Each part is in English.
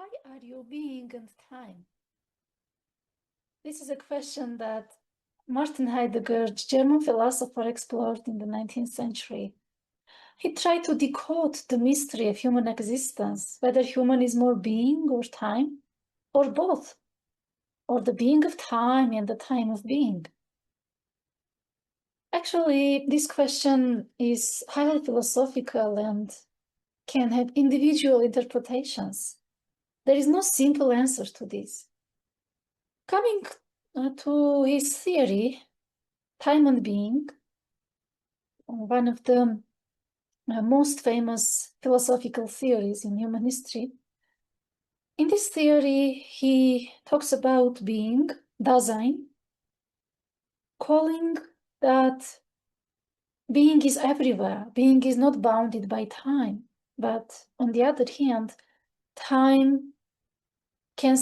Why are you being and time? This is a question that Martin Heidegger, German philosopher, explored in the 19th century. He tried to decode the mystery of human existence, whether human is more being or time, or both, or the being of time and the time of being. Actually, this question is highly philosophical and can have individual interpretations. There is no simple answer to this. Coming to his theory, time and being, one of the most famous philosophical theories in human history. In this theory, he talks about being, Dasein, calling that being is everywhere. Being is not bounded by time, but on the other hand, time can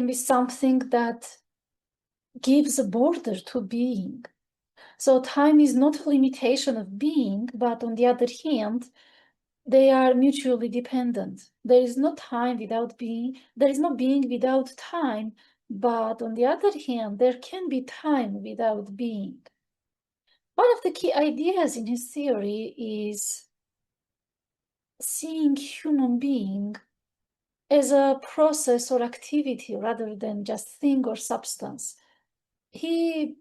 be something that gives a border to being. So time is not a limitation of being, but on the other hand, they are mutually dependent. There is no time without being, there is no being without time, but on the other hand, there can be time without being. One of the key ideas in his theory is seeing human being as a process or activity rather than just thing or substance. He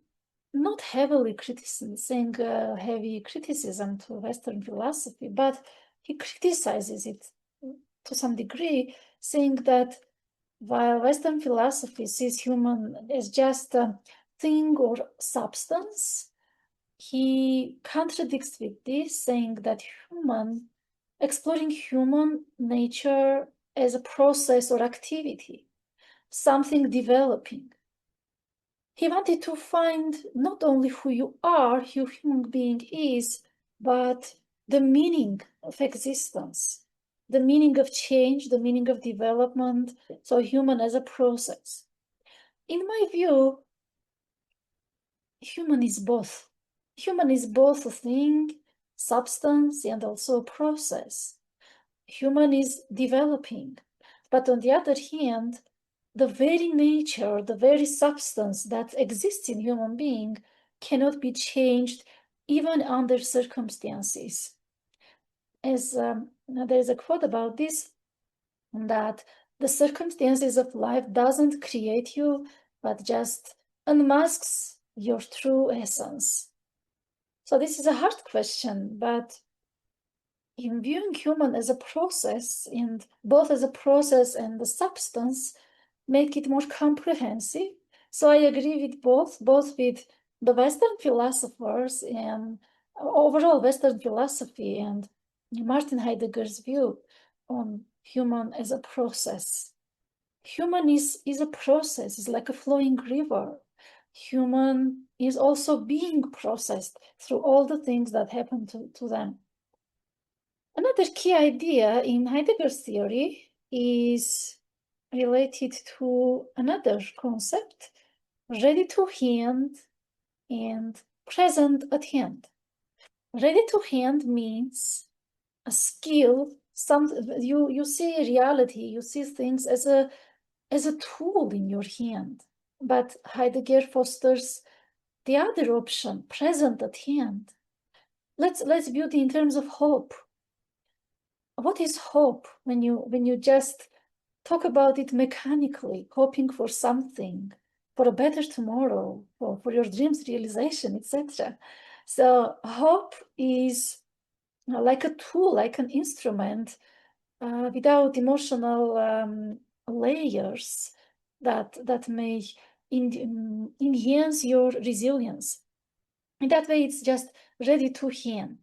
not heavily criticizing heavy criticism to Western philosophy, but he criticizes it to some degree, saying that while Western philosophy sees human as just a thing or substance, he contradicts with this, saying that exploring human nature as a process or activity, something developing. He wanted to find not only who you are, who human being is, but the meaning of existence, the meaning of change, the meaning of development, so human as a process. In my view, human is both. Human is both a thing, substance, and also a process. Human is developing, but on the other hand, the very nature, the very substance that exists in human being cannot be changed even under circumstances. As there's a quote about this, that the circumstances of life doesn't create you, but just unmasks your true essence. So this is a hard question, but in viewing human as a process, and both as a process and the substance, make it more comprehensive. So I agree with both with the Western philosophers and overall Western philosophy and Martin Heidegger's view on human as a process. Human is a process, it's like a flowing river. Human is also being processed through all the things that happen to them. Another key idea in Heidegger's theory is related to another concept, ready to hand and present at hand. Ready to hand means a skill, you see reality, you see things as a tool in your hand. But Heidegger fosters the other option, present at hand. Let's view it in terms of hope. What is hope when you just talk about it mechanically, hoping for something, for a better tomorrow, for your dreams realization, etc. So hope is like a tool, like an instrument, without emotional layers that may enhance your resilience. In that way, it's just ready to hand.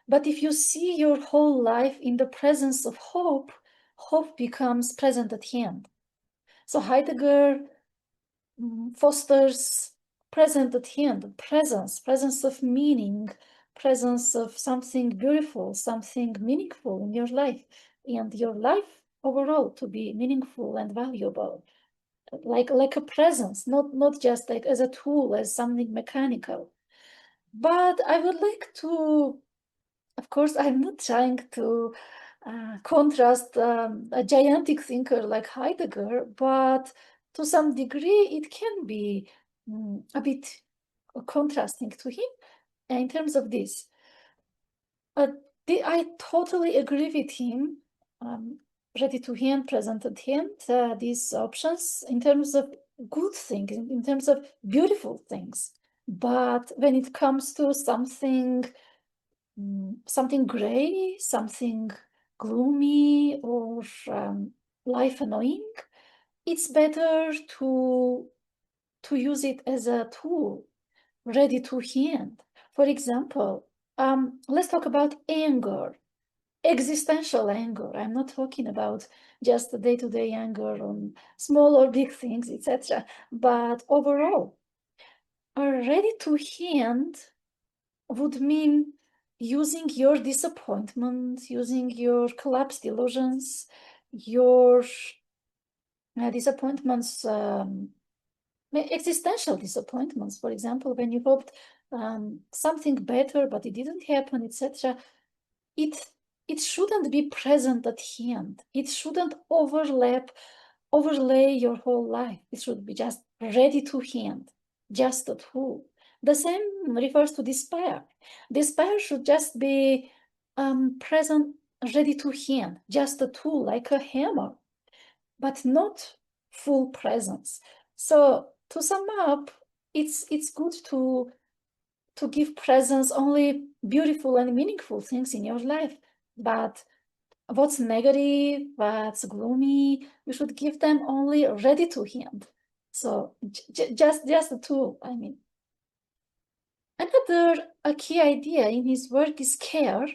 But if you see your whole life in the presence of hope, hope becomes present at hand. So Heidegger fosters present at hand, presence of meaning, presence of something beautiful, something meaningful in your life, and your life overall to be meaningful and valuable, like a presence, not just like as a tool, as something mechanical. But I would like to, of course, I'm not trying to contrast a gigantic thinker like Heidegger, but to some degree it can be a bit contrasting to him in terms of this. I totally agree with him. Ready to hand, present at hand, these options in terms of good things, in terms of beautiful things. But when it comes to something gray, something gloomy, or life annoying, it's better to use it as a tool, ready to hand. For example, let's talk about anger, existential anger. I'm not talking about just the day-to-day anger on small or big things, etc. But overall, a ready to hand would mean using your disappointment, using your collapsed illusions, your disappointments, existential disappointments, for example, when you hoped something better, but it didn't happen, etc. It shouldn't be present at hand. It shouldn't overlay your whole life. It should be just ready to hand, just a tool. The same refers to despair. Despair should just be present, ready to hand, just a tool, like a hammer, but not full presence. So to sum up, it's good to give presence only beautiful and meaningful things in your life. But what's negative, what's gloomy, you should give them only ready to hand. So just a tool, I mean. Another key idea in his work is care.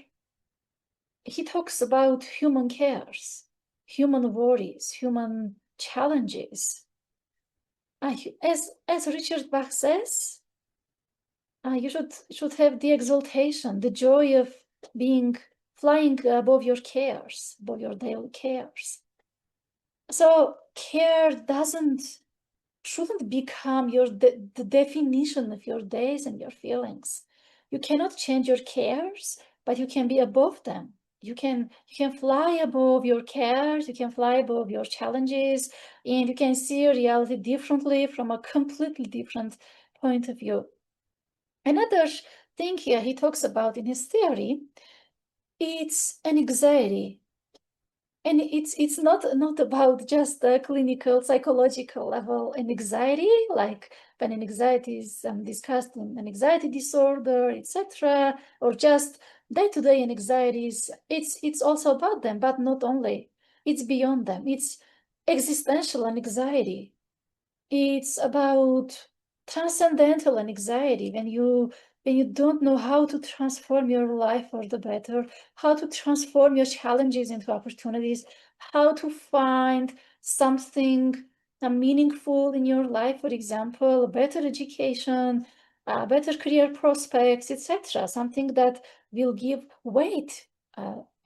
He talks about human cares, human worries, human challenges. As Richard Bach says, you should have the exaltation, the joy of being flying above your cares, above your daily cares. So care shouldn't become the definition of your days and your feelings. You cannot change your cares, but you can be above them. You can fly above your cares, you can fly above your challenges, and you can see reality differently from a completely different point of view. Another thing here he talks about in his theory, it's an anxiety. And it's not about just the clinical psychological level and anxiety, like when an anxiety is discussed in an anxiety disorder, etc., or just day-to-day anxieties. It's also about them, but not only. It's beyond them. It's existential anxiety. It's about transcendental anxiety, when you don't know how to transform your life for the better, how to transform your challenges into opportunities, how to find something meaningful in your life, for example, a better education, better career prospects, etc. Something that will give weight,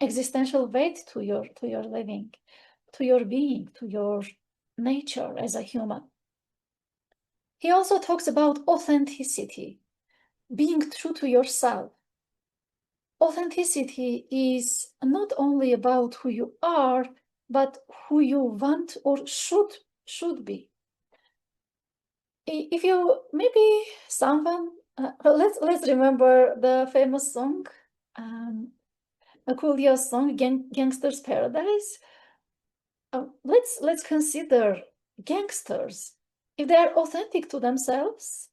existential weight to your living, to your being, to your nature as a human. He also talks about authenticity, being true to yourself. Authenticity is not only about who you are, but who you want or should be. If you maybe someone, let's remember the famous song, a Coolio song, "Gangster's Paradise." Let's consider gangsters. If they are authentic to themselves,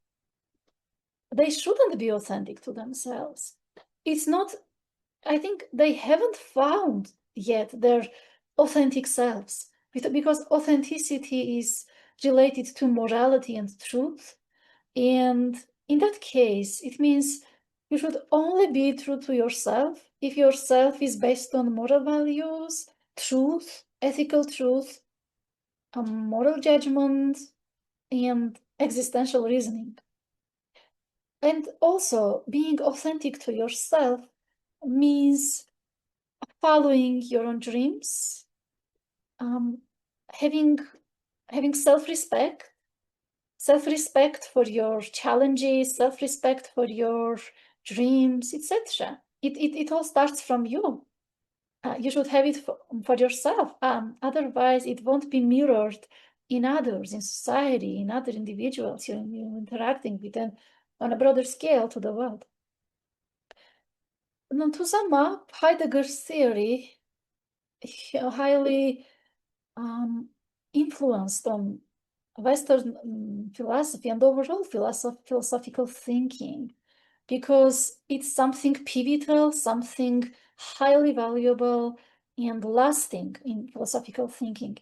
they shouldn't be authentic to themselves. It's not, I think they haven't found yet their authentic selves, because authenticity is related to morality and truth. And in that case, it means you should only be true to yourself if yourself is based on moral values, truth, ethical truth, moral judgment, and existential reasoning. And also, being authentic to yourself means following your own dreams, having self-respect for your challenges, self-respect for your dreams, etc. It all starts from you. You should have it for yourself. Otherwise, it won't be mirrored in others, in society, in other individuals you're interacting with, and on a broader scale to the world. Now, to sum up, Heidegger's theory highly influenced on Western philosophy and overall philosophical thinking, because it's something pivotal, something highly valuable and lasting in philosophical thinking.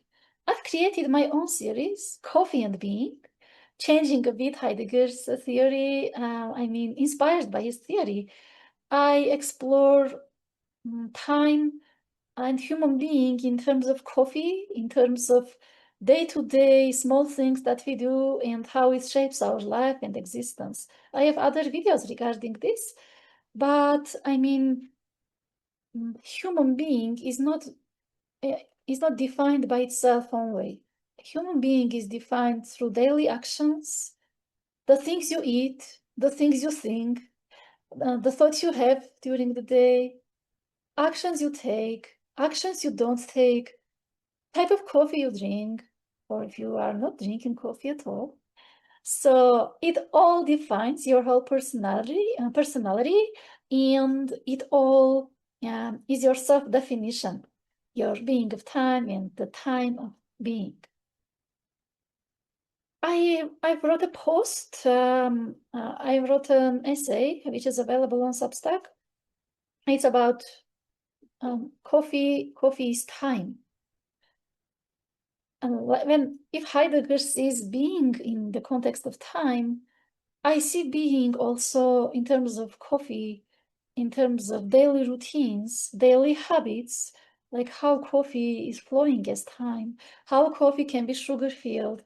I've created my own series, Coffee and Being, changing a bit Heidegger's theory, inspired by his theory. I explore time and human being in terms of coffee, in terms of day-to-day small things that we do and how it shapes our life and existence. I have other videos regarding this, but human being is not defined by itself only. Human being is defined through daily actions, the things you eat, the things you think, the thoughts you have during the day, actions you take, actions you don't take, type of coffee you drink, or if you are not drinking coffee at all. So it all defines your whole personality, and it all is your self-definition, your being of time and the time of being. I wrote a post, I wrote an essay, which is available on Substack. It's about coffee is time. And if Heidegger sees being in the context of time, I see being also in terms of coffee, in terms of daily routines, daily habits, like how coffee is flowing as time, how coffee can be sugar-filled,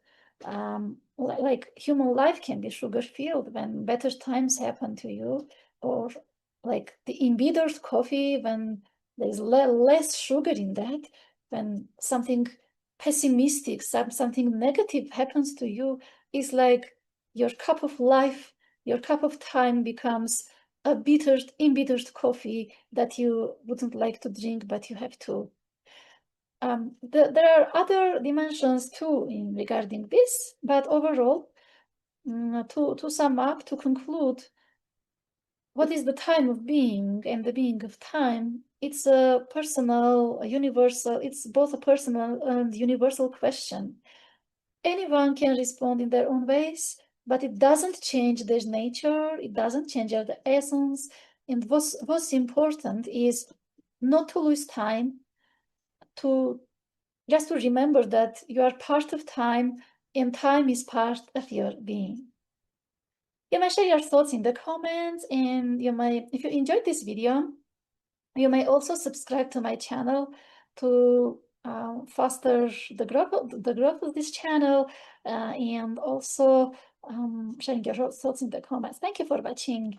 like human life can be sugar-filled when better times happen to you, or like the embittered coffee when there's less sugar in that, when something pessimistic, something negative happens to you, is like your cup of life, your cup of time becomes a embittered coffee that you wouldn't like to drink, but you have to. There are other dimensions too in regarding this, but overall, to sum up, to conclude, what is the time of being and the being of time? It's a personal, a universal, it's both a personal and universal question. Anyone can respond in their own ways, but it doesn't change their nature, it doesn't change their essence. And what's important is not to lose time, to just to remember that you are part of time and time is part of your being. You may share your thoughts in the comments, and if you enjoyed this video, you may also subscribe to my channel to foster the growth of this channel, and also sharing your thoughts in the comments. Thank you for watching.